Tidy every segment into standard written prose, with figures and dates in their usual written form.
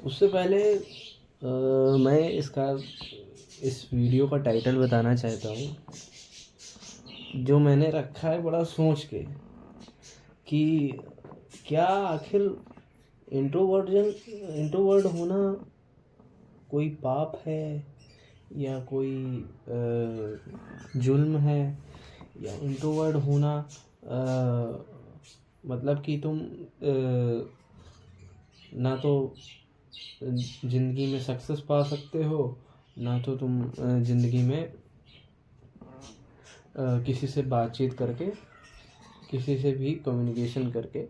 उससे पहले मैं इस वीडियो का टाइटल बताना चाहता हूँ, जो मैंने रखा है बड़ा सोच के, कि क्या आखिर इंट्रोवर्ट होना कोई पाप है या कोई जुल्म है, या इंट्रोवर्ट होना मतलब कि तुम ना तो ज़िंदगी में सक्सेस पा सकते हो, ना तो तुम ज़िंदगी में किसी से बातचीत करके, किसी से भी कम्युनिकेशन करके,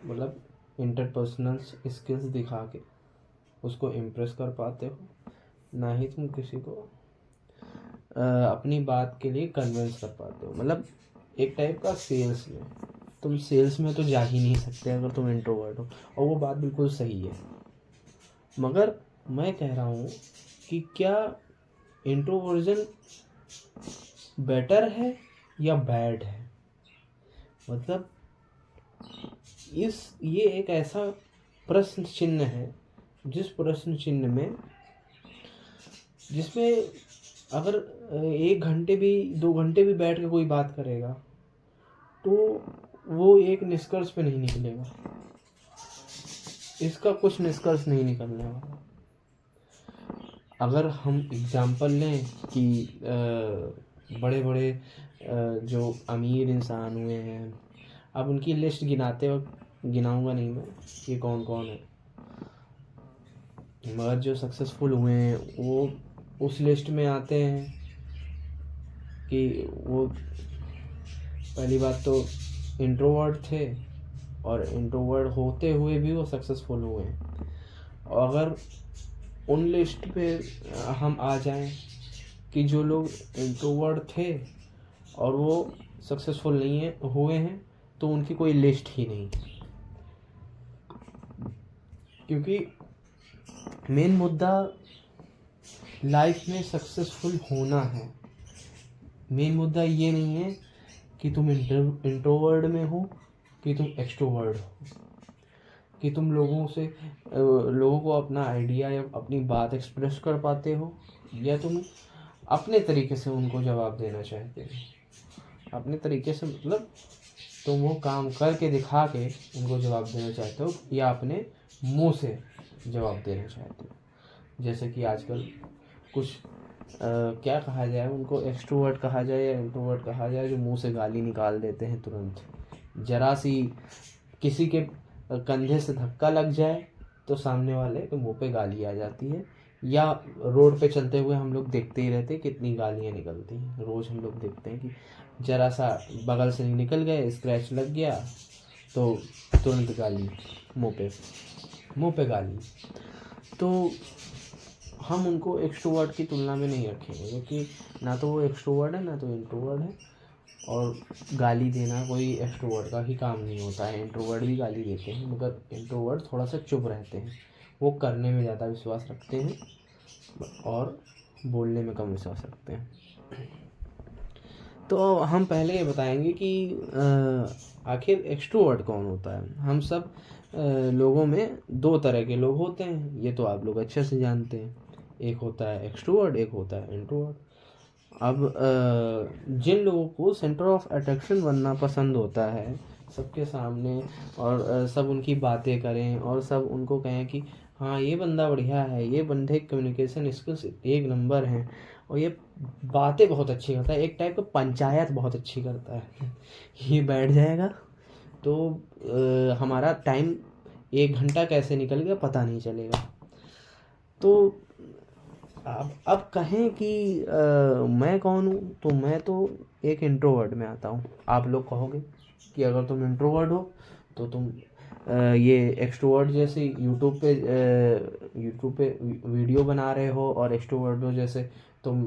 मतलब इंटरपर्सनल स्किल्स दिखा के उसको इम्प्रेस कर पाते हो, ना ही तुम किसी को अपनी बात के लिए कन्विंस कर पाते हो। मतलब एक टाइप का सेल्स में, तुम सेल्स में तो जा ही नहीं सकते अगर तुम इंट्रोवर्ट हो, और वो बात बिल्कुल सही है। मगर मैं कह रहा हूँ कि क्या इंट्रोवर्जन बेटर है या बैड है? मतलब ये एक ऐसा प्रश्न चिन्ह है, जिस प्रश्न चिन्ह में जिसमें अगर 1 घंटे भी 2 घंटे भी बैठ के कोई बात करेगा तो वो एक निष्कर्ष पे नहीं निकलेगा, इसका कुछ निष्कर्ष नहीं निकलने वाला। अगर हम एग्जाम्पल लें कि बड़े बड़े जो अमीर इंसान हुए हैं, अब उनकी लिस्ट गिनाते वक्त गिनाऊंगा नहीं मैं कि कौन कौन है, मगर जो सक्सेसफुल हुए हैं वो उस लिस्ट में आते हैं कि वो पहली बात तो इंट्रोवर्ट थे, और इंट्रोवर्ट होते हुए भी वो सक्सेसफुल हुए हैं। और अगर उन लिस्ट पे हम आ जाएं कि जो लोग इंट्रोवर्ट थे और वो सक्सेसफुल नहीं हुए हैं, तो उनकी कोई लिस्ट ही नहीं, क्योंकि मेन मुद्दा लाइफ में सक्सेसफुल होना है। मेन मुद्दा ये नहीं है कि तुम इंट्रोवर्ट में हो कि तुम एक्सट्रोवर्ट हो, कि तुम लोगों को अपना आइडिया या अपनी बात एक्सप्रेस कर पाते हो, या तुम अपने तरीके से उनको जवाब देना चाहते हो। अपने तरीके से मतलब तुम वो काम करके दिखा के उनको जवाब देना चाहते हो, या अपने मुंह से जवाब देना चाहते हो। जैसे कि आजकल कुछ क्या कहा जाए, उनको एक्सट्रोवर्ट कहा जाए या इंट्रोवर्ट कहा जाए, जो मुंह से गाली निकाल देते हैं तुरंत। जरा सी किसी के कंधे से धक्का लग जाए तो सामने वाले के मुंह पे गाली आ जाती है, या रोड पे चलते हुए हम लोग देखते ही रहते हैं कितनी गालियाँ निकलती हैं। रोज़ हम लोग देखते हैं कि जरा सा बगल से निकल गए, स्क्रैच लग गया तो तुरंत गाली, मुंह पे गाली। तो हम उनको एक्सट्रोवर्ट की तुलना में नहीं रखेंगे, क्योंकि ना तो वो एक्सट्रोवर्ट है ना तो इंट्रोवर्ट है, और गाली देना कोई एक्सट्रोवर्ट का ही काम नहीं होता है। इंट्रोवर्ट भी गाली देते हैं, मगर इंट्रोवर्ट थोड़ा सा चुप रहते हैं, वो करने में ज़्यादा विश्वास रखते हैं और बोलने में कम विश्वास रखते हैं। तो हम पहले ये बताएंगे कि आखिर एक्सट्रोवर्ट कौन होता है। हम सब लोगों में 2 तरह के लोग होते हैं, ये तो आप लोग अच्छे से जानते हैं। एक होता है एक्सट्रोवर्ट, एक होता है इंट्रोवर्ट। अब जिन लोगों को सेंटर ऑफ अट्रैक्शन बनना पसंद होता है सबके सामने, और सब उनकी बातें करें और सब उनको कहें कि हाँ ये बंदा बढ़िया है, ये बंदे कम्युनिकेशन स्किल्स 1 नंबर हैं, और ये बातें बहुत अच्छी करता है, एक टाइप का पंचायत बहुत अच्छी करता है ये बैठ जाएगा तो हमारा टाइम 1 घंटा कैसे निकल गया पता नहीं चलेगा। तो अब कहें कि मैं कौन हूँ, तो मैं तो एक इंट्रोवर्ट में आता हूँ। आप लोग कहोगे कि अगर तुम इंट्रोवर्ट हो तो तुम ये एक्सट्रोवर्ट जैसे यूट्यूब पे वीडियो बना रहे हो, और एक्सट्रोवर्ट हो जैसे तुम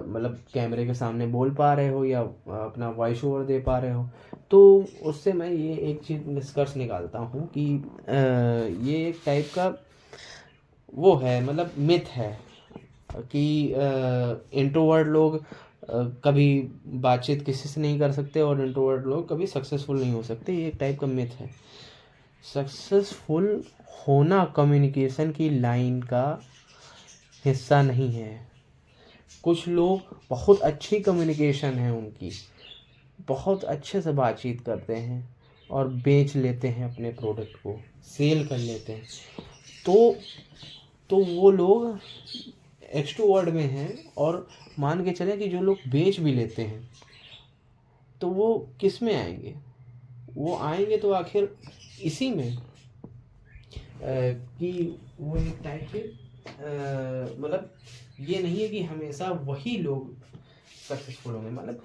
मतलब कैमरे के सामने बोल पा रहे हो या अपना वॉइस ओवर दे पा रहे हो। तो उससे मैं ये एक चीज़ निष्कर्ष निकालता हूँ कि ये एक टाइप का वो है, मतलब मिथ है कि इंट्रोवर्ट लोग कभी बातचीत किसी से नहीं कर सकते और इंट्रोवर्ट लोग कभी सक्सेसफुल नहीं हो सकते। ये एक टाइप का मिथ है। सक्सेसफुल होना कम्युनिकेशन की लाइन का हिस्सा नहीं है। कुछ लोग बहुत अच्छी कम्युनिकेशन है उनकी, बहुत अच्छे से बातचीत करते हैं और बेच लेते हैं अपने प्रोडक्ट को, सेल कर लेते हैं। तो वो लोग एक्सट्रोवर्ट में हैं। और मान के चले कि जो लोग बेच भी लेते हैं तो वो किस में आएंगे? वो आएंगे तो आखिर इसी में कि वो एक टाइप के मतलब ये नहीं है कि हमेशा वही लोग सक्सेसफुल होंगे। मतलब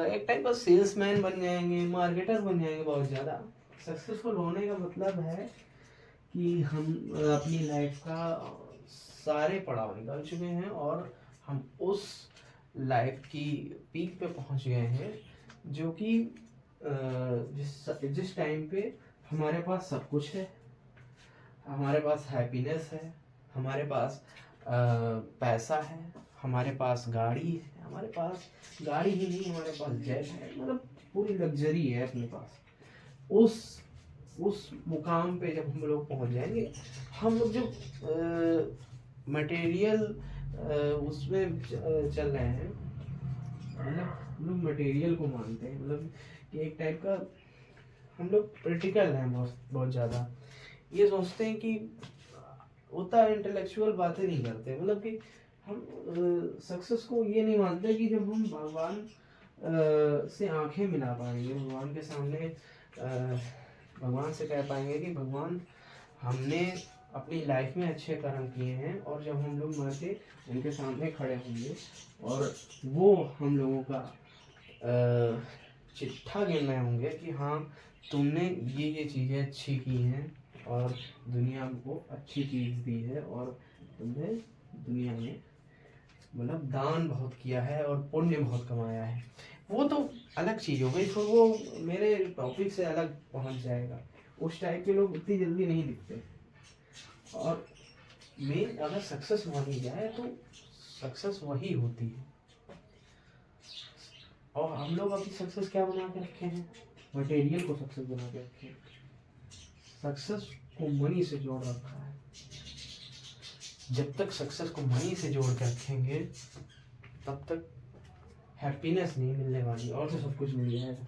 एक टाइप का सेल्समैन बन जाएंगे, मार्केटर बन जाएंगे बहुत ज़्यादा। सक्सेसफुल होने का मतलब है कि हम अपनी लाइफ का सारे पड़ाव निकल चुके हैं और हम उस लाइफ की पीक पे पहुंच गए हैं जो कि जिस टाइम पे हमारे पास सब कुछ है, हमारे पास हैप्पीनेस है, हमारे पास पैसा है, हमारे पास गाड़ी है, हमारे पास गाड़ी ही नहीं हमारे पास जेट है, मतलब पूरी लग्जरी है अपने पास। उस मुकाम पे जब हम लोग पहुंच जाएंगे, हम लोग जो मटेरियल उसमें चल रहे हैं, मतलब हम लोग मटेरियल को मानते हैं, मतलब कि एक टाइप का हम लोग प्रैक्टिकल हैं बहुत ज़्यादा। ये सोचते हैं कि उतना इंटेलेक्चुअल बातें नहीं करते, मतलब कि हम सक्सेस को ये नहीं मानते कि जब हम भगवान से आंखें मिला पाएंगे, भगवान के सामने भगवान से कह पाएंगे कि भगवान हमने अपनी लाइफ में अच्छे कर्म किए हैं, और जब हम लोग मर के उनके सामने खड़े होंगे और वो हम लोगों का चिट्ठा गिन रहे होंगे कि हाँ तुमने ये चीज़ें अच्छी की हैं और दुनिया को अच्छी चीज़ दी है और तुमने दुनिया में मतलब दान बहुत किया है और पुण्य बहुत कमाया है, वो तो अलग चीज़ हो गई। फिर वो मेरे टॉपिक से अलग पहुंच जाएगा। उस टाइप के लोग उतनी जल्दी नहीं दिखते। और मेन अगर सक्सेस मानी जाए तो सक्सेस वही होती है। और हम लोग अभी सक्सेस क्या बना के रखे हैं? मटेरियल को सक्सेस बना के रखे हैं। सक्सेस को मनी से जोड़ रखा है। जब तक सक्सेस को मनी से जोड़ के रखेंगे तब तक हैप्पीनेस नहीं मिलने वाली, और तो सब कुछ मिल जाएगा,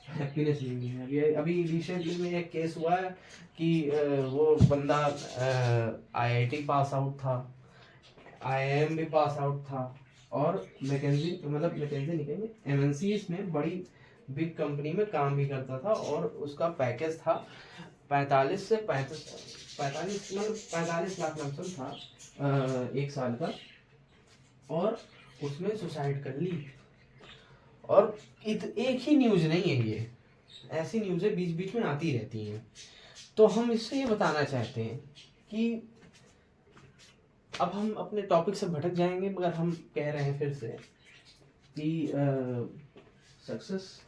हैप्पीनेस नहीं मिलेगी। अभी रिसेंटली में एक केस हुआ है कि वो बंदा आईआईटी पास आउट था, आईआईएम भी पास आउट था, और मैकेंजी नहीं कहेंगे, एमएनसीज में बड़ी बिग कंपनी में काम भी करता था, और उसका पैकेज था 45 से 45 लाख लमसम था एक साल का, और उसमें सुसाइड कर ली। और एक ही न्यूज़ नहीं है, ये ऐसी न्यूज़ें बीच बीच में आती रहती हैं। तो हम इससे ये बताना चाहते हैं कि अब हम अपने टॉपिक से भटक जाएंगे, मगर हम कह रहे हैं फिर से कि सक्सेस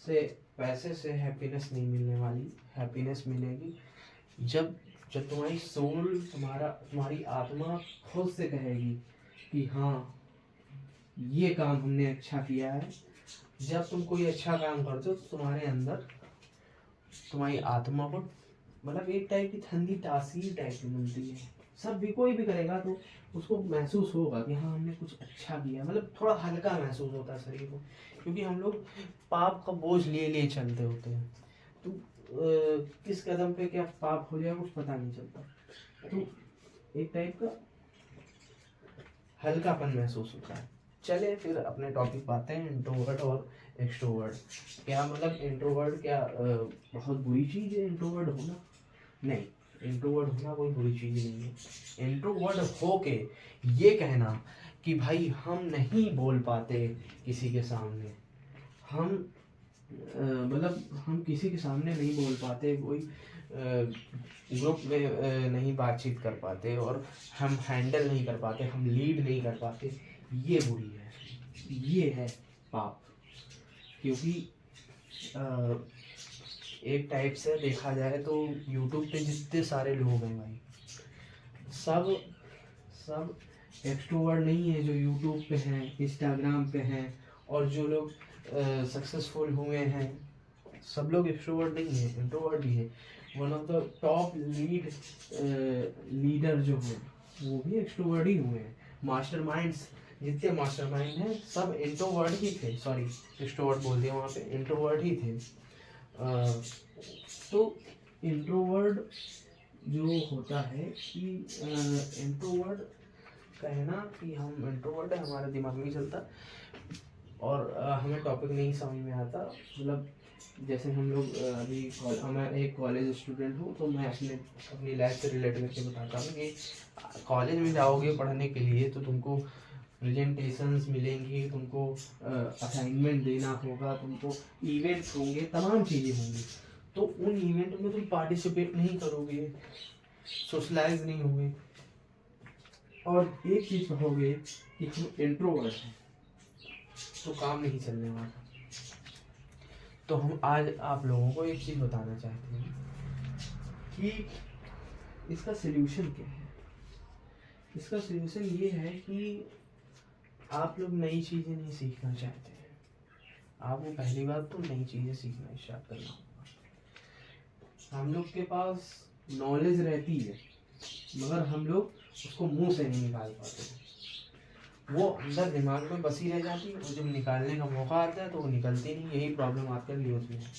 से, पैसे से हैप्पीनेस नहीं मिलने वाली। हैप्पीनेस मिलेगी जब तुम्हारी सोल, तुम्हारी आत्मा खुद से कहेगी कि हाँ ये काम हमने अच्छा किया है। जब तुम कोई अच्छा काम करते हो तो तुम्हारे अंदर तुम्हारी आत्मा को मतलब एक टाइप की ठंडी तासीर टाइप की मिलती है। सब भी कोई भी करेगा तो उसको महसूस होगा कि हाँ हमने कुछ अच्छा किया, मतलब थोड़ा हल्का महसूस होता है शरीर को, क्योंकि हम लोग पाप का बोझ लिए लिए चलते होते हैं। तो किस कदम पे क्या पाप हो जाए कुछ पता नहीं चलता। तो एक टाइप का हल्कापन महसूस होता है। चले फिर अपने टॉपिक पे आते हैं, इंट्रोवर्ट और एक्सट्रोवर्ट। क्या मतलब इंट्रोवर्ट क्या बहुत बुरी चीज़ है इंट्रोवर्ट होना? नहीं, इंट्रोवर्ट होना कोई बुरी चीज़ नहीं है। इंट्रोवर्ट हो के ये कहना कि भाई हम नहीं बोल पाते किसी के सामने, हम मतलब हम किसी के सामने नहीं बोल पाते, कोई ग्रुप में नहीं बातचीत कर पाते, और हम हैंडल नहीं कर पाते, हम लीड नहीं कर पाते, ये बुरी है, ये है पाप। क्योंकि एक टाइप से देखा जाए तो यूट्यूब पे जितने सारे लोग हैं भाई, सब एक्सट्रोवर्ट नहीं है जो यूट्यूब पे हैं, इंस्टाग्राम पे हैं, और जो लोग सक्सेसफुल हुए हैं सब लोग एक्सट्रोवर्ट नहीं है, इंट्रोवर्ट भी है। One of the top leader जो है वो भी एक्सट्रोवर्ट ही हुए हैं। मास्टरमाइंड्स, जितने मास्टरमाइंड हैं सब इंट्रोवर्ट ही थे, सॉरी एक्सट्रोवर्ट बोल दिया, वहाँ पे इंट्रोवर्ट ही थे। तो इंट्रोवर्ट जो होता है कि इंट्रोवर्ट कहना कि हम इंट्रोवर्ट है, हमारे दिमाग में नहीं चलता और हमें टॉपिक नहीं समझ में आता। मतलब जैसे हम लोग अभी मैं एक कॉलेज स्टूडेंट हूँ, तो मैं अपनी लाइफ से रिलेट करके बताता हूँ कि कॉलेज में जाओगे पढ़ने के लिए तो तुमको प्रेजेंटेशंस मिलेंगी, तुमको असाइनमेंट देना होगा, तुमको इवेंट्स होंगे, तमाम चीज़ें होंगी। तो उन इवेंट में तुम पार्टिसिपेट नहीं करोगे, सोशलाइज नहीं होगे और एक चीज़ कहोगे कि तुम इंट्रोवर्ट हैं, तो काम नहीं चलने वाला। तो हम आज आप लोगों को एक चीज़ बताना चाहते हैं कि इसका सल्यूशन क्या है। इसका सल्यूशन ये है कि आप लोग नई चीज़ें नहीं सीखना चाहते हैं, आपको पहली बात तो नई चीज़ें सीखना स्टार्ट करना होगा। हम लोग के पास नॉलेज रहती है मगर हम लोग उसको मुंह से नहीं निकाल पाते, वो अंदर दिमाग में बसी रह जाती है और जब निकालने का मौका आता है तो वो निकलती नहीं। यही प्रॉब्लम आजकल यूथ में है,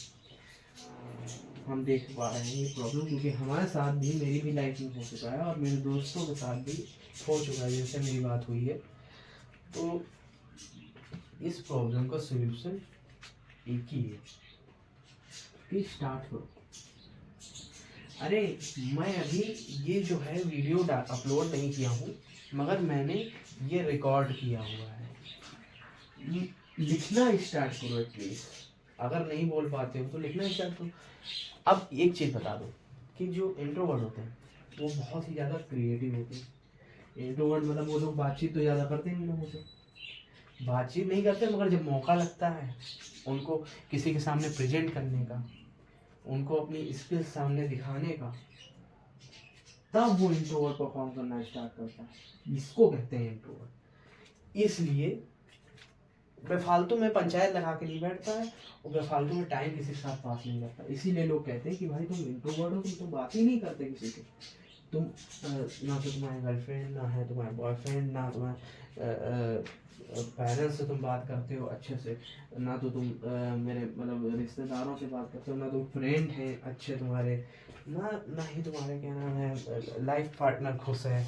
हम देख पा रहे हैं ये प्रॉब्लम, क्योंकि हमारे साथ भी, मेरी भी लाइफ में हो चुका है और मेरे दोस्तों के साथ भी हो चुका है जिनसे मेरी बात हुई है। तो इस प्रॉब्लम का सलूशन एक ही है कि स्टार्ट करो। अरे मैं अभी ये जो है वीडियो अपलोड नहीं किया हूँ मगर मैंने ये रिकॉर्ड किया हुआ है। लिखना स्टार्ट करो एटलीस्ट, अगर नहीं बोल पाते हो तो लिखना स्टार्ट करो। अब एक चीज़ बता दो कि जो इंट्रोवर्ट होते हैं वो बहुत ही ज़्यादा क्रिएटिव होते हैं। इंट्रोवर्ट मतलब वो लोग बातचीत तो ज़्यादा करते नहीं, लोगों से बातचीत नहीं करते, मगर जब मौका लगता है उनको किसी के सामने प्रेजेंट करने का, उनको अपनी स्किल्स सामने दिखाने का, तब वो इंट्रोवर्ट परफॉर्म करना स्टार्ट करता है। इसको कहते हैं इंट्रोवर्ट। इसलिए बेफालतू में पंचायत लगा के नहीं बैठता है और बेफालतू में टाइम किसी के साथ पास नहीं करता। इसीलिए लोग कहते हैं कि भाई तुम इंट्रोवर्ट हो, तुम तो बात ही नहीं करते किसी से। तुम ना तो तुम्हारी गर्लफ्रेंड, ना है तुम्हारा बॉयफ्रेंड, ना तुम्हारे पेरेंट्स से तुम बात करते हो अच्छे से, ना तो तुम मेरे मतलब रिश्तेदारों से बात करते हो, ना तुम फ्रेंड हैं अच्छे तुम्हारे, ना ही तुम्हारे क्या नाम है लाइफ पार्टनर खुश है।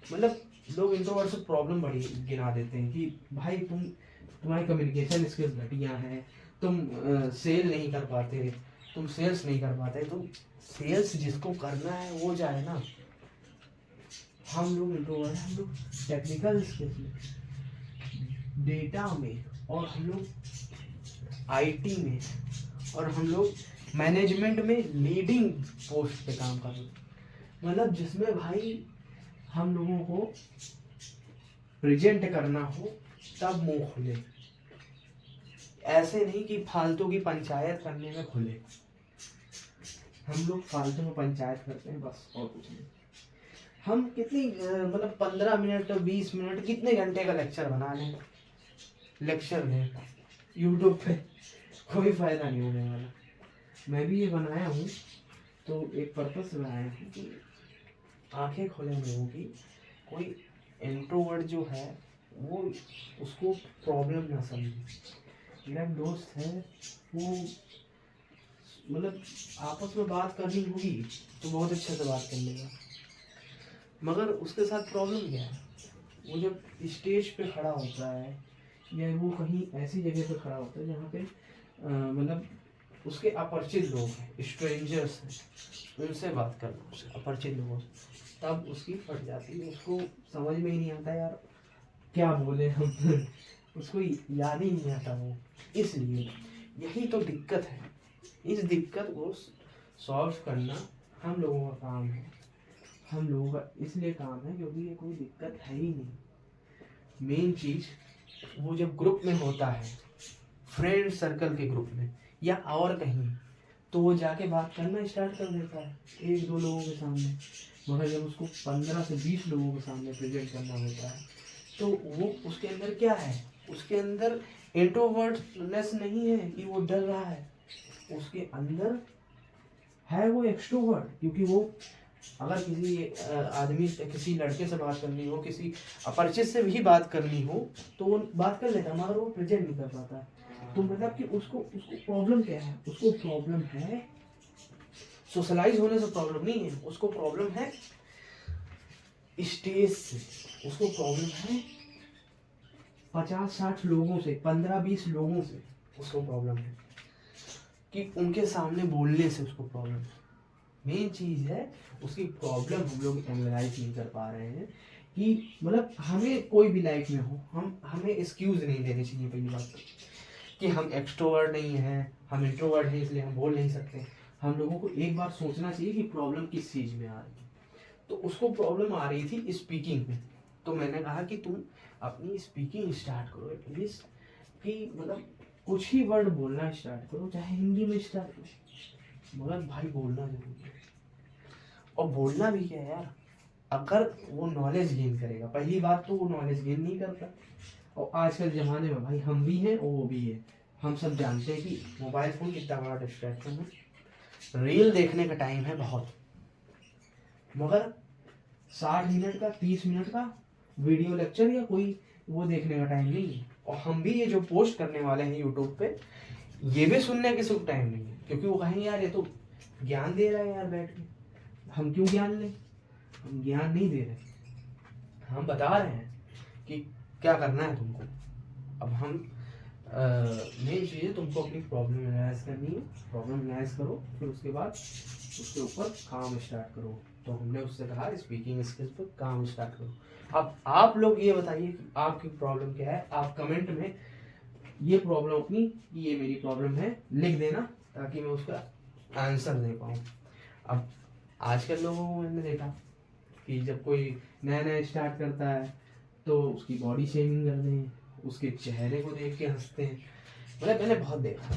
मतलब लोग इंट्रोवर्ट से प्रॉब्लम बड़ी गिना देते हैं कि भाई तुम्हारी कम्युनिकेशन स्किल्स घटिया है, तुम सेल नहीं कर पाते, तुम सेल्स नहीं कर पाते। तो सेल्स जिसको करना है वो जाए ना। हम लोग इंट्रोवर्ट हैं, हम लोग टेक्निकल स्किल्स में, डेटा में, और हम लोग आईटी में, और हम लोग मैनेजमेंट में लीडिंग पोस्ट पे काम कर रहे हैं। मतलब जिसमें भाई हम लोगों को प्रेजेंट करना हो तब मुंह खुले, ऐसे नहीं कि फालतू की पंचायत करने में खुले। हम लोग फालतू में पंचायत करते हैं बस, और कुछ नहीं। हम कितनी मतलब 15 मिनट 20 मिनट कितने घंटे का लेक्चर बना लें, लेक्चर में यूट्यूब पे कोई फायदा नहीं होने वाला। मैं भी ये बनाया हूँ तो एक पर्पस से बनाया हूँ कि आंखें खोले लोगों की। कोई इंट्रोवर्ट जो है वो उसको प्रॉब्लम ना समझे। मेरा दोस्त है वो मतलब आपस में बात करनी होगी तो बहुत अच्छे से बात कर लेगा, मगर उसके साथ प्रॉब्लम क्या है, वो जब स्टेज पे खड़ा होता है या वो कहीं ऐसी जगह पे खड़ा होता है जहाँ पे मतलब उसके अपरिचित लोग हैं, स्ट्रेंजर्स हैं, उनसे बात करना, उससे अपरिचित लोगों से, तब उसकी फट जाती है। उसको समझ में ही नहीं आता यार क्या बोले हम उसको याद ही नहीं आता वो। इसलिए यही तो दिक्कत है। इस दिक्कत को सॉल्व करना हम लोगों का काम है। हम लोगों का इसलिए काम है क्योंकि ये कोई दिक्कत है ही नहीं। मेन चीज़ वो जब ग्रुप में होता है, फ्रेंड सर्कल के ग्रुप में या और कहीं, तो वो जाके बात करना स्टार्ट कर देता है 1-2 लोगों के सामने। मगर जब उसको 15 से 20 लोगों के सामने प्रेजेंट करना होता है तो वो उसके अंदर क्या है, उसके अंदर इंट्रोवर्टनेस नहीं है कि वो डर रहा है, उसके अंदर है वो एक्सट्रोवर्ट, क्योंकि वो अगर किसी आदमी से, किसी लड़के से बात करनी हो, किसी अपरिचित से भी बात करनी हो, तो वो बात कर लेता, मगर वो प्रेजेंट नहीं कर पाता। तो मतलब कि उसको प्रॉब्लम क्या है, उसको प्रॉब्लम है सोशलाइज होने से, प्रॉब्लम नहीं है उसको, प्रॉब्लम है स्टेज से, उसको प्रॉब्लम है 50-60 लोगों से, 15-20 लोगों से उसको प्रॉब्लम है, कि उनके सामने बोलने से उसको प्रॉब्लम है। मेन चीज है उसकी प्रॉब्लम हम लोग एनालाइज नहीं कर पा रहे हैं, कि मतलब हमें कोई भी लाइफ में हो, हमें एक्सक्यूज नहीं देनी चाहिए पहली बात तो, कि हम एक्सट्रोवर्ट नहीं हैं, हम इंट्रोवर्ट हैं इसलिए हम बोल नहीं सकते। हम लोगों को एक बार सोचना चाहिए कि प्रॉब्लम किस चीज में आ रही है। तो उसको प्रॉब्लम आ रही थी स्पीकिंग में, तो मैंने कहा कि तुम अपनी स्पीकिंग स्टार्ट करो एटलीस्ट, कि मतलब कुछ ही वर्ड बोलना स्टार्ट करो, चाहे हिंदी में स्टार्ट करो, मगर भाई बोलना जरूरी है। और बोलना भी क्या है यार, अगर वो नॉलेज गेन करेगा, पहली बात तो वो नॉलेज गेन नहीं करता। और आजकल ज़माने में भाई हम भी हैं और वो भी है, हम सब जानते हैं कि मोबाइल फ़ोन कितना बड़ा डिस्ट्रैक्शन है। रील देखने का टाइम है बहुत, मगर 60 मिनट का 30 मिनट का वीडियो लेक्चर या कोई वो देखने का टाइम नहीं है। और हम भी ये जो पोस्ट करने वाले हैं यूट्यूब पे, ये भी सुनने के सिर्फ टाइम नहीं है, क्योंकि वो कहेंगे यार ये तो ज्ञान दे रहा है यार बैठ के, हम क्यों ज्ञान लें। हम ज्ञान नहीं दे रहे, हम बता रहे हैं कि क्या करना है तुमको। अब हम मेन चीज़ है तुमको अपनी प्रॉब्लम एनालाइज करनी है, प्रॉब्लम एनालाइज करो, फिर उसके बाद उसके ऊपर काम स्टार्ट करो। तो हमने उससे कहा स्पीकिंग स्किल्स पर काम स्टार्ट करो। अब आप लोग ये बताइए कि आपकी प्रॉब्लम क्या है, आप कमेंट में ये प्रॉब्लम अपनी, ये मेरी प्रॉब्लम है लिख देना, ताकि मैं उसका आंसर दे पाऊँ। अब आजकल लोगों को मैंने देखा कि जब कोई नया नया स्टार्ट करता है तो उसकी बॉडी शेमिंग कर दें, उसके चेहरे को देख के हंसते हैं, मतलब मैंने बहुत देखा।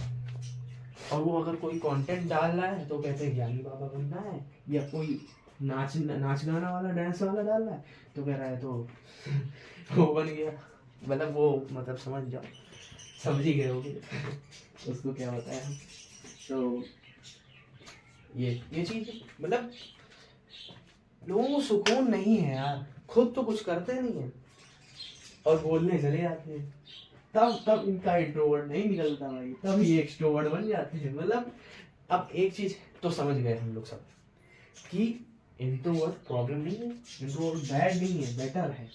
और वो अगर कोई कंटेंट डाल रहा है तो कहते हैं ज्ञानी बाबा बनना है, या कोई नाच गाना वाला डांस वाला डाल रहा है तो कह रहा है तो वो बन गया, मतलब वो मतलब समझ जाओ, समझ ही गए होगे उसको क्या होता है। तो ये चीज मतलब लोगों को सुकून नहीं है यार, खुद तो कुछ करते नहीं है और बोलने चले जाते हैं, तब इनका इंट्रोवर्ट नहीं निकलता भाई, तब ये एक्सट्रोवर्ट बन जाते हैं। मतलब अब एक चीज तो समझ गए हम लोग सब कि इंट्रोवर्ट प्रॉब्लम नहीं है, इंट्रोवर्ट बैड नहीं है, बेटर है,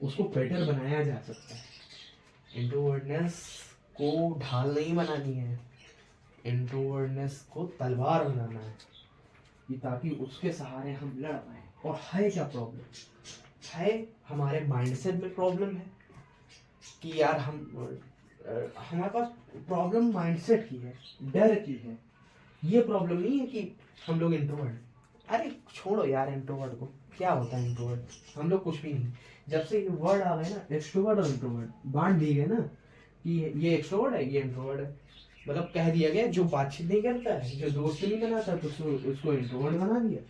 उसको बेटर बनाया जा सकता है। इंट्रोवर्टनेस को ढाल नहीं बनानी है, इंट्रोवर्टनेस को तलवार बनाना है, कि ताकि उसके सहारे हम लड़ पाए। और है क्या प्रॉब्लम है, हमारे माइंडसेट में प्रॉब्लम है कि यार हमारे पास प्रॉब्लम माइंडसेट की है, डर की है। ये प्रॉब्लम नहीं है कि हम लोग इंट्रोवर्ट, अरे छोड़ो यार इंट्रोवर्ट को, क्या होता है इंट्रोवर्ट, हम लोग कुछ भी नहीं। जब से ये वर्ड आ गए ना एक्सट्रोवर्ट और इंट्रोवर्ट बांट दिए गए ना, कि ये एक्सट्रोवर्ट है ये इंट्रोवर्ट है, मतलब कह दिया गया जो बातचीत नहीं करता है, जो दोस्त नहीं बनाता तो उसको इंट्रोवर्ट बना दिया,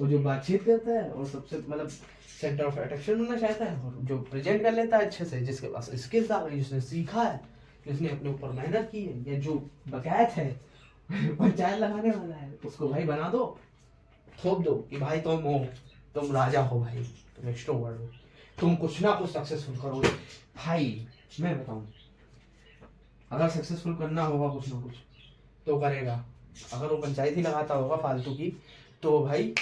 और जो बातचीत करता है और सबसे मतलब सेंटर ऑफ अट्रैक्शन बनना चाहता है, और जो प्रेजेंट कर लेता है अच्छे से, जिसके पास स्किल्स आ गई, जिसने सीखा है, जिसने अपने ऊपर मेहनत की है, या जो बकायत है पंचायत लगाने वाला है, उसको भाई बना दो, थोप दो कि भाई तुम राजा हो भाई, तुम एक्सट्रोवर्ट हो, तुम कुछ ना कुछ सक्सेसफुल करोगे। भाई मैं बताऊं, अगर सक्सेसफुल करना होगा कुछ ना कुछ तो करेगा। अगर वो पंचायत ही लगाता होगा फालतू की तो भाई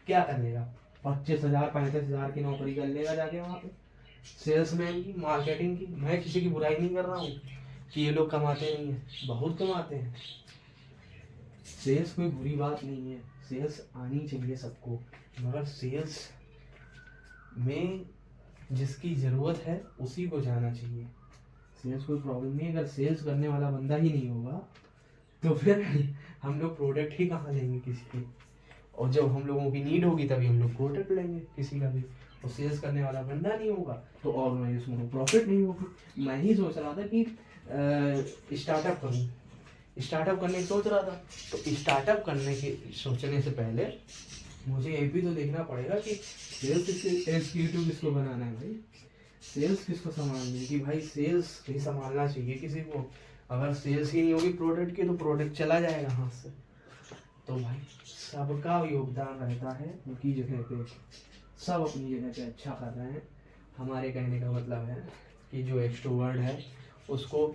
क्या कर लेगा, 25,000 35,000 की नौकरी कर लेगा जाके वहाँ पे, सेल्समैन की, मार्केटिंग की। मैं किसी की बुराई नहीं कर रहा हूँ कि ये लोग कमाते नहीं है, बहुत कमाते हैं, सेल्स कोई बुरी बात नहीं है, सेल्स आनी चाहिए सबको, मगर सेल्स में जिसकी ज़रूरत है उसी को जाना चाहिए। सेल्स कोई प्रॉब्लम नहीं है, अगर सेल्स करने वाला बंदा ही नहीं होगा तो फिर हम लोग प्रोडक्ट ही कहाँ लेंगे किसी के, और जब हम लोगों की नीड होगी तभी हम लोग प्रोडक्ट लेंगे किसी का भी, और सेल्स करने वाला बंदा नहीं होगा तो ऑर्गेनाइजेशन को प्रॉफिट नहीं होगी। मैं ही सोच रहा था कि स्टार्टअप करूँ, स्टार्टअप करने की सोच रहा था, तो स्टार्टअप करने के सोचने से पहले मुझे ये भी तो देखना पड़ेगा कि सेल्स एग्जीक्यूटिव किसको बनाना है भाई, सेल्स किसको संभालनी है, कि भाई सेल्स भी संभालना चाहिए किसी को, अगर सेल्स ही नहीं होगी प्रोडक्ट की तो प्रोडक्ट चला जाएगा हाथ से। तो भाई सबका योगदान रहता है उनकी जगह पे, सब अपनी जगह पे अच्छा कर रहे हैं। हमारे कहने का मतलब है कि जो एक्सट्रोवर्ट है उसको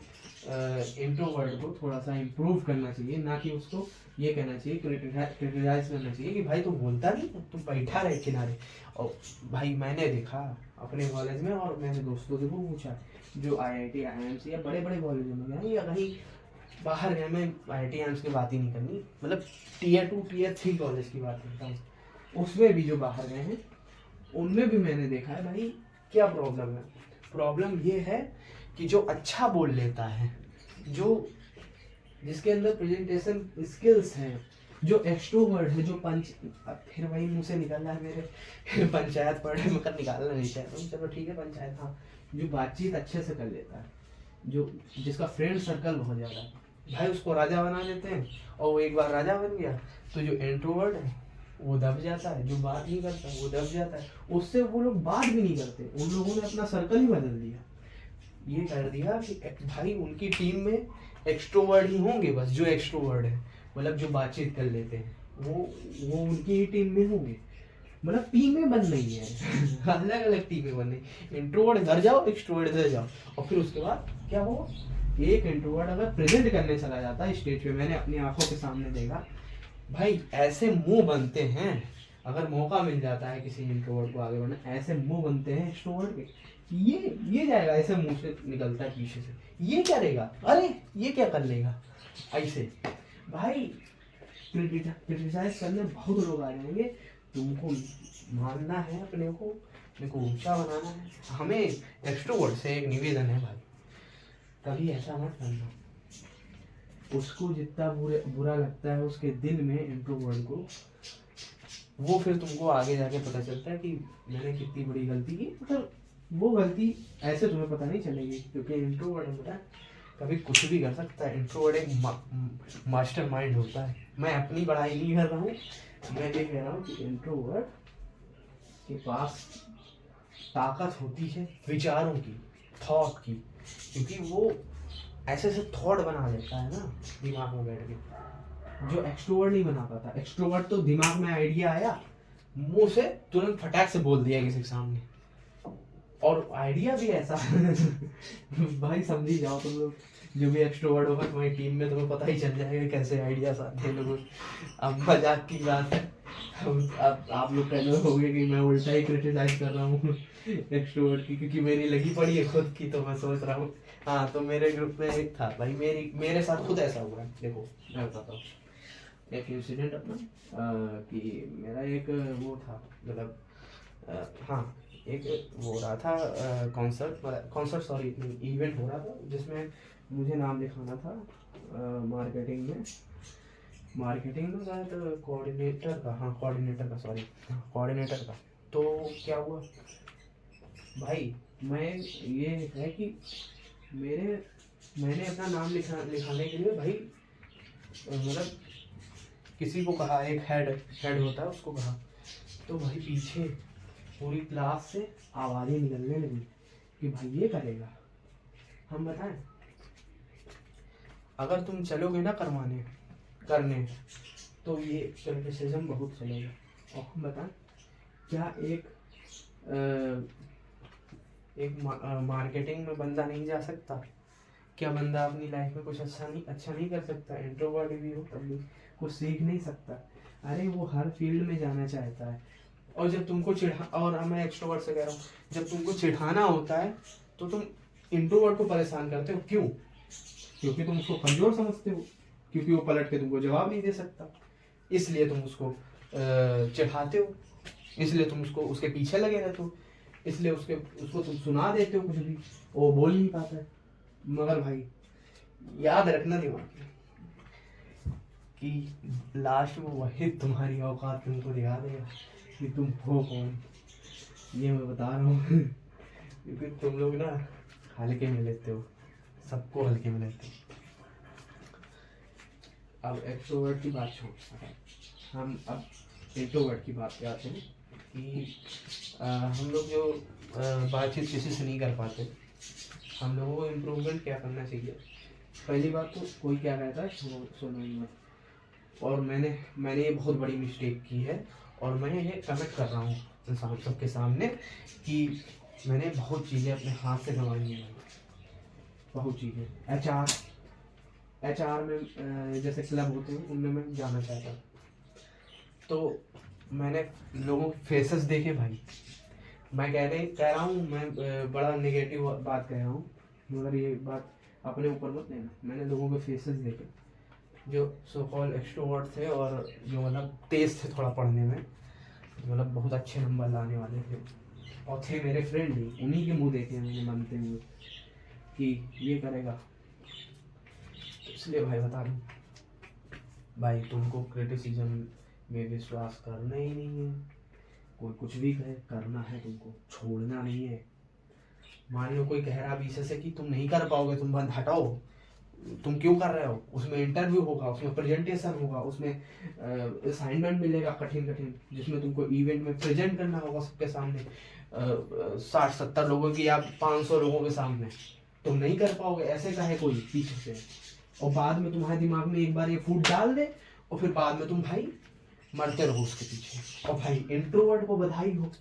इंट्रोवर्ट को थोड़ा सा इम्प्रूव करना चाहिए, ना कि उसको ये कहना चाहिए, क्रिटिसाइज करना चाहिए कि भाई तुम बोलता नहीं, तुम बैठा रहे किनारे। और भाई मैंने देखा अपने कॉलेज में, और मैंने दोस्तों से भी पूछा जो IIT IIMC या बड़े बड़े कॉलेजों में गए या कहीं बाहर गए, मैं IIT IIMC की बात ही नहीं करनी, मतलब Tier 2 Tier 3 कॉलेज की बात करता हूँ, उसमें भी जो बाहर गए हैं उनमें भी मैंने देखा है भाई क्या प्रॉब्लम है। प्रॉब्लम ये है कि जो अच्छा बोल लेता है, जो जिसके अंदर प्रेजेंटेशन स्किल्स हैं, जो एक्सट्रोवर्ट है, जो फिर वही मुंह से निकल रहा है मेरे पंचायत पढ़े मगर निकालना नहीं चाहता हूँ, चलो ठीक है पंचायत, हाँ, जो बातचीत अच्छे से कर लेता है, जो जिसका फ्रेंड सर्कल बहुत ज़्यादा है, भाई उसको राजा बना देते हैं। और वो एक बार राजा बन गया तो जो इंट्रोवर्ट है वो दब जाता है, जो बात नहीं करता वो दब जाता है, उससे वो लोग बात भी नहीं करते। उन लोगों ने अपना सर्कल ही बदल दिया, ये कर दिया कि भाई उनकी टीम में एक्सट्रोवर्ट ही होंगे, बस जो एक्सट्रोवर्ट है, मतलब जो बातचीत कर लेते हैं वो उनकी ही टीम में होंगे। मतलब टीमें बन रही है अलग अलग टीमें बन रही, इंट्रोवर्ट इधर जाओ, एक्सट्रोवर्ट इधर जाओ। और फिर उसके बाद क्या हो, एक इंट्रोवर्ट अगर प्रेजेंट करने चला जाता है स्टेज पे, मैंने अपनी आंखों के सामने देखा भाई, ऐसे मुंह बनते हैं, अगर मौका मिल जाता है किसी इंट्रोवर्ट को आगे बढ़ना, ऐसे मुंह बनते हैं एक्सट्रोवर्ट के, ये जाएगा, ऐसे मुंह से निकलता है पीछे से, ये करेगा, अरे ये क्या कर लेगा, ऐसे भाई क्रिटिसाइज करने बहुत लोग आ जाएंगे। तुमको मानना है अपने को ऊंचा बनाना है। हमें एक्सट्रोवर्ट से एक निवेदन है भाई, कभी ऐसा मत करना, उसको जितना बुरा लगता है उसके दिल में इंट्रोवर्ट को, वो फिर तुमको आगे जाके पता चलता है कि मैंने कितनी बड़ी गलती की, मतलब वो गलती ऐसे तुम्हें पता नहीं चलेगी, क्योंकि इंट्रोवर्ट होता है कभी कुछ भी कर सकता है। इंट्रोवर्ट एक मास्टर माइंड होता है। मैं अपनी पढ़ाई नहीं कर रहा हूँ, मैं ये कह रहा हूँ कि इंट्रोवर्ट के पास ताकत होती है विचारों की, थॉट की, क्योंकि वो ऐसे ऐसे थॉट बना लेता है ना दिमाग में बैठ के, जो एक्सट्रोवर्ट नहीं बना पाता। एक्सट्रोवर्ट तो दिमाग में आइडिया आया, मुंह से तुरंत फटाक से बोल दिया किसी के सामने, और आइडिया भी ऐसा भाई समझी जाओ तुम लोग, जो भी एक्सट्रोवर्ट होगा तुम्हारी टीम में, तुम्हें पता ही चल जाएगा कैसे आइडियाज आते हैं लोगों। अब मजाक की बात है, अब आप लोग कहने होंगे कि मैं उल्टा ही क्रिटिसाइज कर रहा हूँ एक्सट्रोवर्ट की, क्योंकि मेरी लगी पड़ी है खुद की, तो मैं सोच रहा हूँ। हाँ, तो मेरे ग्रुप में एक था भाई, मेरे साथ खुद ऐसा हुआ है। देखो मैं बताता हूँ एक इंसिडेंट अपना, कि मेरा एक वो था, मतलब हाँ, एक वो रहा था कॉन्सर्ट सॉरी इवेंट हो रहा था, जिसमें मुझे नाम लिखाना था मार्केटिंग में शायद कोऑर्डिनेटर का, हाँ कोऑर्डिनेटर का। तो क्या हुआ भाई, मैं ये है कि मैंने अपना नाम लिखाने के लिए भाई, मतलब किसी को कहा, एक हेड होता है उसको कहा, तो भाई पीछे पूरी क्लास से आवाज़ें निकलने लगी कि भाई ये करेगा। हम बताएं, अगर तुम चलोगे ना करने तो ये क्रिटिसिज्म बहुत चलेगा। और हम बताएं, क्या एक मार्केटिंग में बंदा नहीं जा सकता? क्या बंदा अपनी लाइफ में कुछ अच्छा नहीं कर सकता? इंट्रोवर्ट भी हो तब भी कुछ सीख नहीं सकता? अरे वो हर फील्ड में जाना चाहता है। और जब तुमको और मैं एक्सट्रोवर्ट से कह रहा हूँ, जब तुमको चिढ़ाना होता है तो तुम इंट्रोवर्ट को परेशान करते हो। क्यों? क्योंकि तुम उसको कमजोर समझते हो, क्योंकि वो पलट के तुमको जवाब नहीं दे सकता, इसलिए तुम उसको चिढ़ाते हो, इसलिए तुम उसके पीछे लगे रहते हो, इसलिए उसको तुम सुना देते हो कुछ भी, वो बोल नहीं पाता है। मगर भाई याद रखना दिमाग में कि लास्ट में वही तुम्हारी औकात तुमको दिखा देगा कि तुम हो कौन। ये मैं बता रहा हूँ क्योंकि तुम लोग ना हल्के में लेते हो, सबको हल्के में लेते हो। अब एक्सट्रोवर्ट की बात छोड़, हम अब इंट्रोवर्ट की बात पे आते हैं कि हम लोग जो बातचीत किसी से नहीं कर पाते, हम लोगों को इम्प्रूवमेंट क्या करना चाहिए पहली बात तो कोई क्या कहता है सुनो मत, और मैंने ये बहुत बड़ी मिस्टेक की है, और मैं ये कमेंट कर रहा हूँ इंसान सबके सामने कि मैंने बहुत चीज़ें अपने हाथ से कमाई हैं, बहुत चीज़ें। एचआर में जैसे क्लब होते हैं उनमें मैं जाना चाहता, तो मैंने लोगों के फेसेस देखे भाई। मैं कह रहा हूँ, मैं बड़ा नेगेटिव बात कह रहा हूँ, मगर ये बात अपने ऊपर मत लेना। मैंने लोगों के फेसेस देखे जो सो कॉल्ड एक्सट्रोवर्ट थे, और जो मतलब तेज थे थोड़ा पढ़ने में, मतलब बहुत अच्छे नंबर लाने वाले थे, और थे मेरे फ्रेंड ही। उन्हीं के मुंह देखे मैंने बनते हुए कि ये करेगा। तो इसलिए भाई बता दूँ भाई, तुमको क्रिटिसिज्म में विश्वास करना ही नहीं है। कोई कुछ भी कहे, करना है तुमको, छोड़ना नहीं है। मान लो कोई कह रहा पीछे से कि तुम नहीं कर पाओगे, तुम बंद हटाओ, तुम क्यों कर रहे हो, उसमें इंटरव्यू होगा, उसमें प्रेजेंटेशन होगा, उसमें असाइनमेंट मिलेगा कठिन कठिन, जिसमें तुमको इवेंट में प्रेजेंट करना होगा सबके सामने, 60-70 लोगों की या 500 लोगों के सामने। तुम नहीं कर पाओगे, ऐसे कहे कोई पीछे से, और बाद में तुम्हारे दिमाग में एक बार ये फूट डाल दे, और फिर बाद में तुम भाई मरते रहो उसके पीछे। और भाई इंट्रोवर्ट को बधाई हो,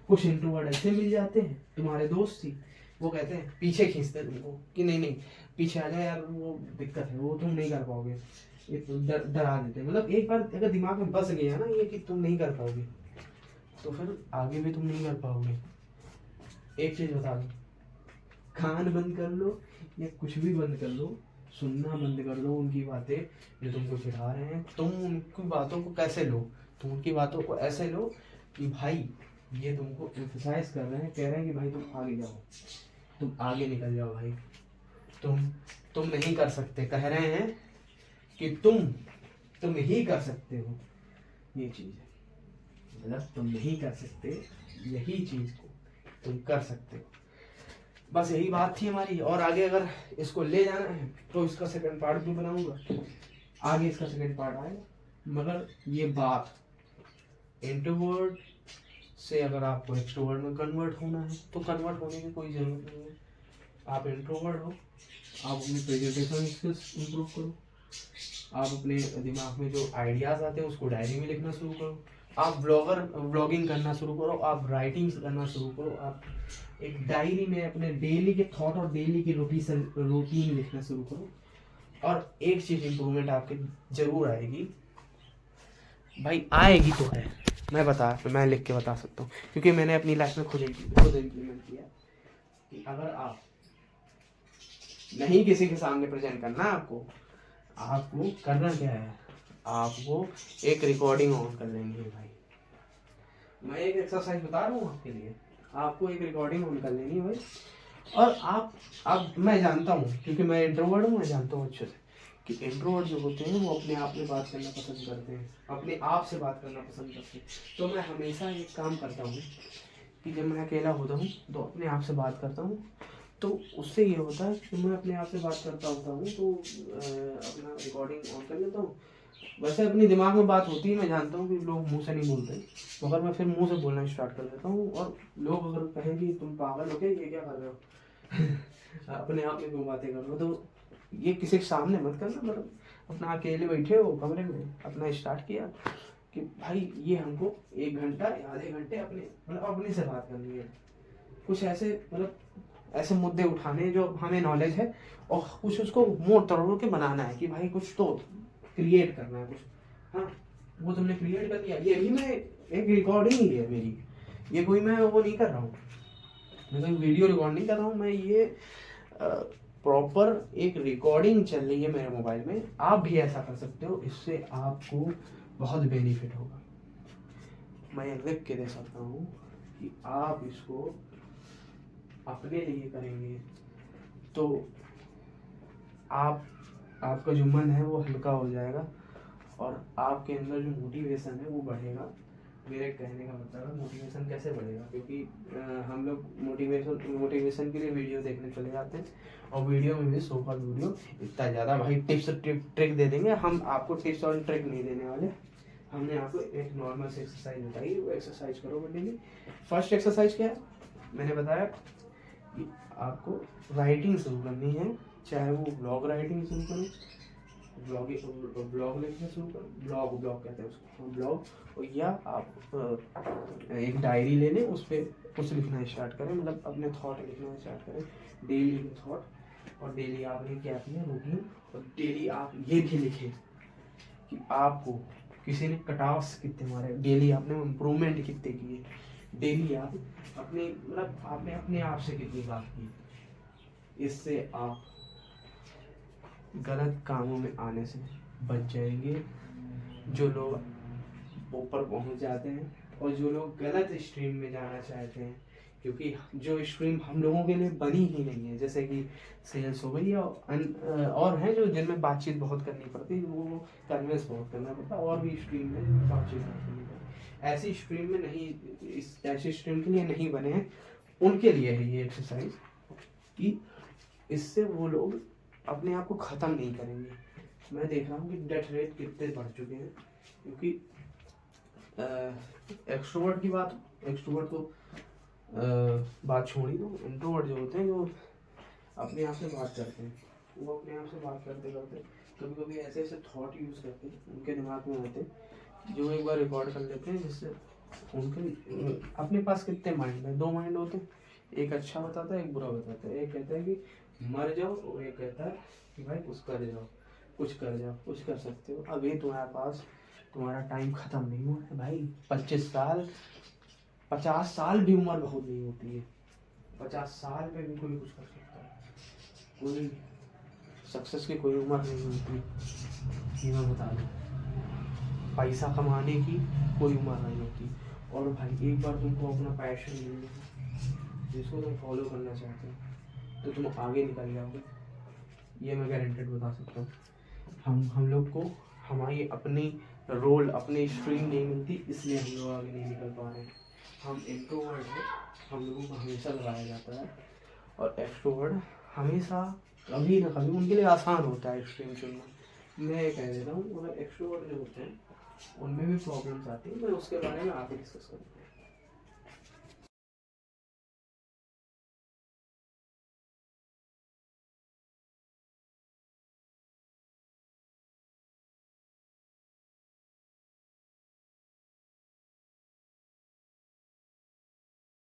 कुछ इंट्रोवर्ट ऐसे मिल जाते हैं, तुम्हारे दोस्त ही, वो कहते हैं पीछे खींचते हैं तुमको कि नहीं नहीं पीछे आ जाए यार, वो दिक्कत है, वो तुम नहीं कर पाओगे, ये तो डरा देते हैं। मतलब एक बार अगर दिमाग में बस गया ना ये कि तुम नहीं कर पाओगे, तो फिर आगे भी तुम नहीं कर पाओगे। एक चीज बता दो, कान बंद कर लो या कुछ भी बंद कर लो, सुनना बंद कर दो उनकी बातें जो तुमको चिढ़ा रहे हैं। तुम उनकी बातों को कैसे लो, तुम उनकी बातों को ऐसे लो कि भाई ये तुमको एम्फसाइज कर रहे हैं, कह रहे हैं कि भाई तुम आगे जाओ, तुम आगे निकल जाओ भाई, तुम नहीं कर सकते, कह रहे हैं कि तुम ही कर सकते हो। ये चीज है, मतलब तुम नहीं कर सकते, यही चीज को तुम कर सकते हो। बस यही बात थी हमारी। और आगे अगर इसको ले जाना है तो इसका सेकंड पार्ट भी बनाऊंगा, आगे इसका सेकंड पार्ट आएगा। मगर ये बात इंट्रोवर्ट से अगर आपको एक्सट्रोवर्ट में कन्वर्ट होना है तो कन्वर्ट होने की कोई ज़रूरत नहीं है। आप इंट्रोवर्ट हो, आप अपनी प्रेजेंटेशन स्किल्स इंप्रूव करो, आप अपने दिमाग में जो आइडियाज़ आते हैं उसको डायरी में लिखना शुरू करो, आप व्लॉगिंग करना शुरू करो, आप राइटिंग करना शुरू करो, आप एक डायरी में अपने डेली के थॉट और डेली की रूटीन लिखना शुरू करो। और एक चीज़ इम्प्रूवमेंट आपके जरूर आएगी भाई, आएगी तो है, मैं लिख के बता सकता हूँ, क्योंकि मैंने अपनी लाइफ में खुद इम्प्लीमेंट किया कि अगर आप नहीं किसी के सामने प्रेजेंट करना, आपको करना क्या है, आपको एक रिकॉर्डिंग ऑन कर लेनी है भाई। मैं एक एक्सरसाइज बता रहा हूँ आपके लिए, आपको एक रिकॉर्डिंग ऑन कर लेनी है भाई। और आप मैं जानता हूँ, क्योंकि मैं इंट्रोवर्ट हूँ, मैं जानता हूँ अच्छे से कि इंट्रोवर्ट जो होते हैं वो अपने आप में बात करना पसंद करते हैं, अपने आप से बात करना पसंद करते हैं। तो मैं हमेशा एक काम करता हूँ कि जब मैं अकेला होता हूँ तो अपने आप से बात करता हूँ, तो उससे ये होता है कि मैं अपने आप से बात करता होता हूँ तो अपना रिकॉर्डिंग ऑन कर लेता हूँ। वैसे अपने दिमाग में बात होती है, मैं जानता हूँ कि लोग मुंह से नहीं बोलते, मगर मैं फिर मुंह से बोलना स्टार्ट कर देता हूँ। और लोग अगर कहें कि तुम पागल हो गए, ये क्या कर रहे हो अपने आप में क्यों बातें कर रहे हो, तो ये किसी के सामने मत करना। मतलब अपना अकेले बैठे हो कमरे में, अपना स्टार्ट किया कि भाई ये हमको 1 घंटा या आधे घंटे अपने से बात करनी है। कुछ ऐसे मतलब ऐसे मुद्दे उठाने जो हमें नॉलेज है, और कुछ उसको मोड़ तोड़ के बनाना है कि भाई कुछ तो क्रिएट करना है कुछ। हाँ, वो तुमने क्रिएट कर दिया, ये भी मैं एक रिकॉर्डिंग ही है मेरी, ये कोई मैं वो नहीं कर रहा हूँ, मैं कोई वीडियो रिकॉर्ड नहीं कर रहा हूँ, मैं ये प्रॉपर एक रिकॉर्डिंग चल रही है मेरे मोबाइल में। आप भी ऐसा कर सकते हो, इससे आपको बहुत बेनिफिट होगा। मैं लिख के दे सकता हूँ कि आप इसको अपने लिए करेंगे तो आपका जो मन है वो हल्का हो जाएगा, और आपके अंदर जो मोटिवेशन है वो बढ़ेगा। मेरे कहने का मतलब है मोटिवेशन कैसे बढ़ेगा, क्योंकि हम लोग मोटिवेशन के लिए वीडियो देखने चले जाते हैं, और वीडियो में भी सोफा वीडियो इतना ज़्यादा भाई टिप्स ट्रिक दे देंगे। हम आपको टिप्स और ट्रिक नहीं देने वाले, हमने आपको एक नॉर्मल से एक्सरसाइज बताई, वो एक्सरसाइज करो डेली। फर्स्ट एक्सरसाइज क्या है, मैंने बताया कि आपको राइटिंग शुरू करनी है चाहे वो ब्लॉग राइटिंग शुरू करें, ब्लॉग लिखना शुरू करें, ब्लॉग कहते हैं उसको, ब्लॉग, और या आप एक डायरी ले लें, उस पर कुछ लिखना स्टार्ट करें, मतलब अपने थॉट लिखना स्टार्ट करें, डेली के थॉट। और डेली आपने क्या किया रूटीन, और डेली आप ये भी लिखें कि आपको किसी ने कटाव्स कितने मारे, डेली आपने इम्प्रूवमेंट कितने किए, डेली आप अपने मतलब आपने अपने आप से कितनी बात की। इससे आप गलत कामों में आने से बच जाएंगे। जो लोग ऊपर पहुंच जाते हैं और जो लोग गलत स्ट्रीम में जाना चाहते हैं, क्योंकि जो स्ट्रीम हम लोगों के लिए बनी ही नहीं है, जैसे कि सेल्स हो गई और हैं जो जिनमें बातचीत बहुत करनी पड़ती है, वो कन्विंस बहुत करना पड़ता है, और भी स्ट्रीम में बातचीत बहुत करनी पड़ती है। ऐसी स्ट्रीम में नहीं, ऐसी स्ट्रीम के लिए नहीं बने हैं, उनके लिए है ये एक्सरसाइज कि इससे वो लोग अपने आप को ख़त्म नहीं करेंगे। मैं देख रहा हूँ कि डेथ रेट कितने बढ़ चुके हैं, क्योंकि एक्सट्रोवर्ट की बात, एक्सट्रोवर्ट तो बात छोड़ी दो, इंट्रोवर्ट जो होते हैं, जो अपने आप से बात करते हैं, वो अपने आप से बात करते करते कभी कभी ऐसे ऐसे थॉट यूज़ करते हैं, उनके दिमाग में आते हैं, जो एक बार रिकॉर्ड कर लेते हैं, जिससे उनके अपने पास कितने माइंड है, 2 माइंड होते हैं, एक अच्छा बताता है, एक बुरा बताता है, एक कहता है कि मर जाओ, और एक कहता है कि भाई कुछ कर जाओ, कुछ कर जाओ, कुछ कर सकते हो। अभी तुम्हारे पास, तुम्हारा टाइम ख़त्म नहीं हुआ है भाई। 25 साल, 50 साल भी उम्र बहुत नहीं होती है। 50 साल में भी कोई कुछ कर सकता है, कोई सक्सेस की कोई उम्र नहीं होती, ये मैं बता दूँ। पैसा कमाने की कोई उम्र नहीं होती। और भाई एक बार तुमको अपना पैशन मिल गया, जिसको तुम फॉलो करना चाहते हो, तो तुम आगे निकल जाओगे, ये मैं गारंटेड बता सकता हूँ। हम लोग को हमारी अपनी रोल, अपनी स्ट्रीम नहीं मिलती, इसलिए हम लोग आगे नहीं निकल पा रहे हैं। हम इंट्रोवर्ट हैं, हम लोगों को हमेशा लगाया जाता है, और एक्सट्रोवर्ट हमेशा कभी ना कभी उनके लिए आसान होता है स्ट्रीम चुनना। मैं ये कह देता हूँ, मगर एक्सट्रोवर्ट जो होते हैं उनमें भी प्रॉब्लम्स आती है, मैं उसके बारे में आगे डिस्कस करूँगा।